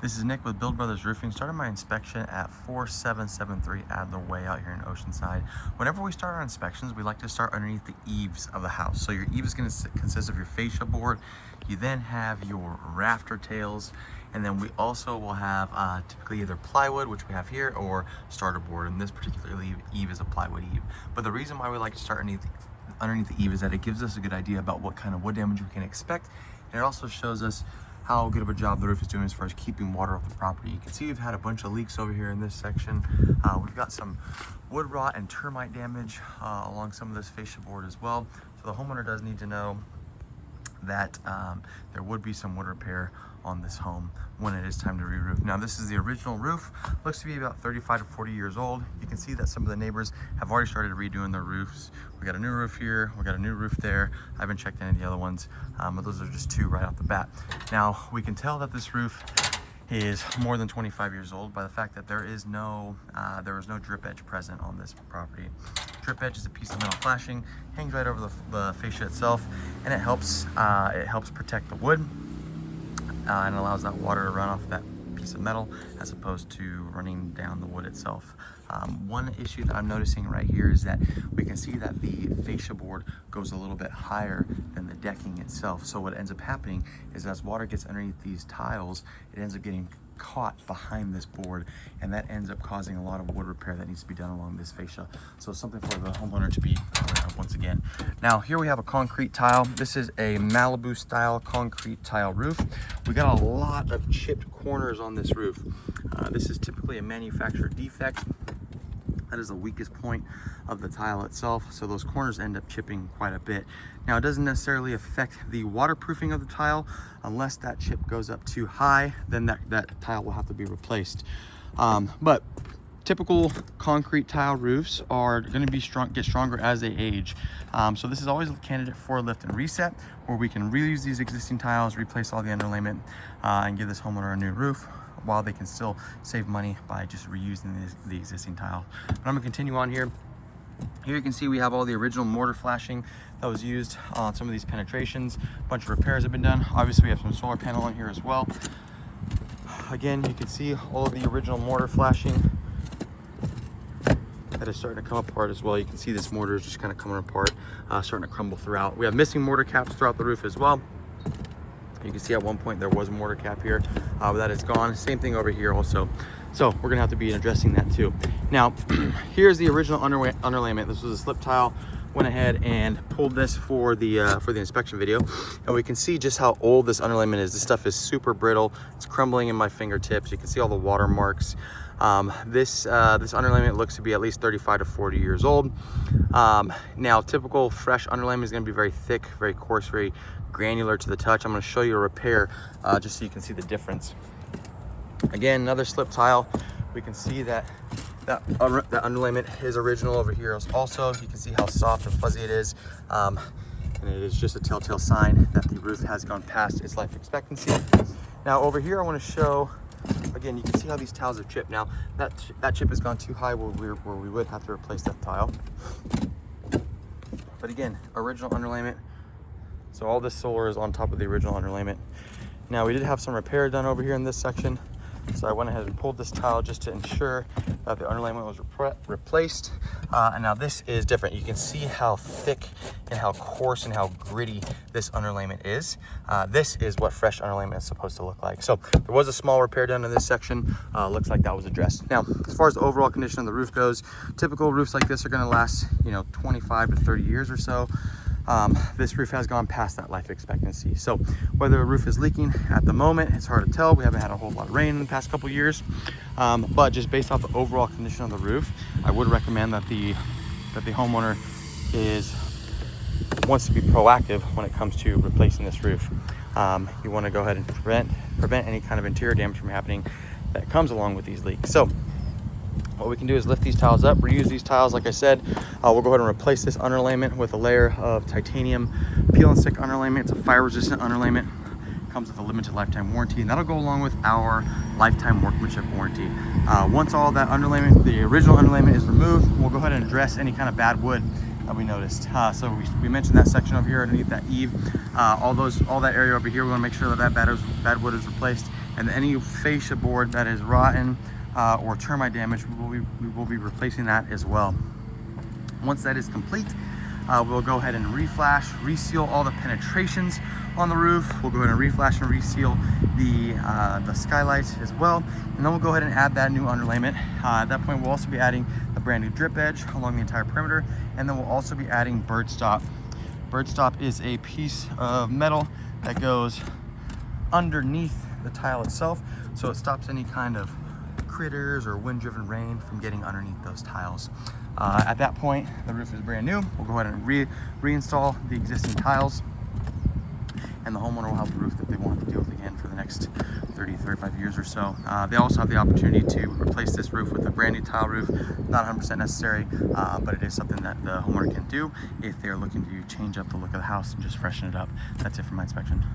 This is Nick with Build Brothers Roofing. Started my inspection at 4773 Adler Way out here in Oceanside. Whenever we start our inspections, we like to start underneath the eaves of the house. So your eave is going to consist of your fascia board. You then have your rafter tails, and then we also will have typically either plywood, which we have here, or starter board. And this particular eave is a plywood eave. But the reason why we like to start underneath the eave is that it gives us a good idea about what kind of wood damage we can expect. And it also shows us how good of a job the roof is doing as far as keeping water off the property. You can see we've had a bunch of leaks over here in this section. We've got some wood rot and termite damage along some of this fascia board as well. So the homeowner does need to know that there would be some wood repair on this home when it is time to re-roof. Now this is the original roof, looks to be about 35 to 40 years old. You can see that some of the neighbors have already started redoing their roofs. We got a new roof here, we got a new roof there. I haven't checked any of the other ones, but those are just two right off the bat. Now we can tell that this roof is more than 25 years old by the fact that there is no drip edge present on this property. Drip edge is a piece of metal flashing, hangs right over the fascia itself, and it helps protect the wood and allows that water to run off that piece of metal as opposed to running down the wood itself. One issue that I'm noticing right here is that we can see that the fascia board goes a little bit higher than the decking itself. So what ends up happening is as water gets underneath these tiles, it ends up getting caught behind this board, and that ends up causing a lot of wood repair that needs to be done along this fascia. So it's something for the homeowner to be aware of once again. Now here we have a concrete tile. This is a Malibu style concrete tile roof. We got a lot of chipped corners on this roof. This is typically a manufacturer defect. That is the weakest point of the tile itself, so those corners end up chipping quite a bit. Now it doesn't necessarily affect the waterproofing of the tile. Unless that chip goes up too high, then that tile will have to be replaced. But typical concrete tile roofs are going to get stronger as they age. So this is always a candidate for a lift and reset, where we can reuse these existing tiles, replace all the underlayment, and give this homeowner a new roof, while they can still save money by just reusing the existing tile. But I'm gonna continue on here. Here you can see we have all the original mortar flashing that was used on some of these penetrations. A bunch of repairs have been done. Obviously we have some solar panel in here as well. Again, you can see all of the original mortar flashing that is starting to come apart as well. You can see this mortar is just kind of coming apart, starting to crumble throughout. We have missing mortar caps throughout the roof as well. You can see at one point there was a mortar cap here, but that is gone. Same thing over here also. So we're gonna have to be addressing that too. Now, here's the original underlayment. This was a slip tile. Went ahead and pulled this for the inspection video, and we can see just how old this underlayment is. This stuff is super brittle. It's crumbling in my fingertips. You can see all the watermarks. This underlayment looks to be at least 35 to 40 years old. Now, typical fresh underlayment is going to be very thick, very coarse, very granular to the touch. I'm going to show you a repair just so you can see the difference. Again, another slip tile. We can see that underlayment is original over here also. You can see how soft and fuzzy it is. And it is just a telltale sign that the roof has gone past its life expectancy. Now over here I want to show, again, you can see how these tiles have chipped. Now that chip has gone too high where we would have to replace that tile. But again, original underlayment. So all this solar is on top of the original underlayment. Now we did have some repair done over here in this section. So I went ahead and pulled this tile just to ensure that the underlayment was replaced. And now this is different. You can see how thick and how coarse and how gritty this underlayment is. This is what fresh underlayment is supposed to look like. So there was a small repair done in this section. Looks like that was addressed. Now, as far as the overall condition of the roof goes, typical roofs like this are gonna last, 25 to 30 years or so. This roof has gone past that life expectancy. So whether a roof is leaking at the moment, it's hard to tell. We haven't had a whole lot of rain in the past couple years, but just based off the overall condition of the roof, I would recommend that the homeowner wants to be proactive when it comes to replacing this roof. You want to go ahead and prevent any kind of interior damage from happening that comes along with these leaks. So what we can do is lift these tiles up, reuse these tiles. Like I said, we'll go ahead and replace this underlayment with a layer of titanium peel and stick underlayment. It's a fire resistant underlayment. Comes with a limited lifetime warranty, and that'll go along with our lifetime workmanship warranty. Once all that underlayment, the original underlayment, is removed, we'll go ahead and address any kind of bad wood that we noticed. So we mentioned that section over here underneath that eave. All that area over here, we want to make sure that bad wood is replaced. and any fascia board that is rotten or termite damage, we will be replacing that as well. Once that is complete, we'll go ahead and reflash, reseal all the penetrations on the roof. We'll go ahead and reflash and reseal the skylights as well. And then we'll go ahead and add that new underlayment. At that point, we'll also be adding the brand new drip edge along the entire perimeter. And then we'll also be adding bird stop. Bird stop is a piece of metal that goes underneath the tile itself. So it stops any kind of critters or wind-driven rain from getting underneath those tiles. At that point, the roof is brand new. We'll go ahead and reinstall the existing tiles, and the homeowner will have the roof that they want to deal with again for the next 30, 35 years or so. They also have the opportunity to replace this roof with a brand new tile roof. Not 100% necessary, but it is something that the homeowner can do if they're looking to change up the look of the house and just freshen it up. That's it for my inspection.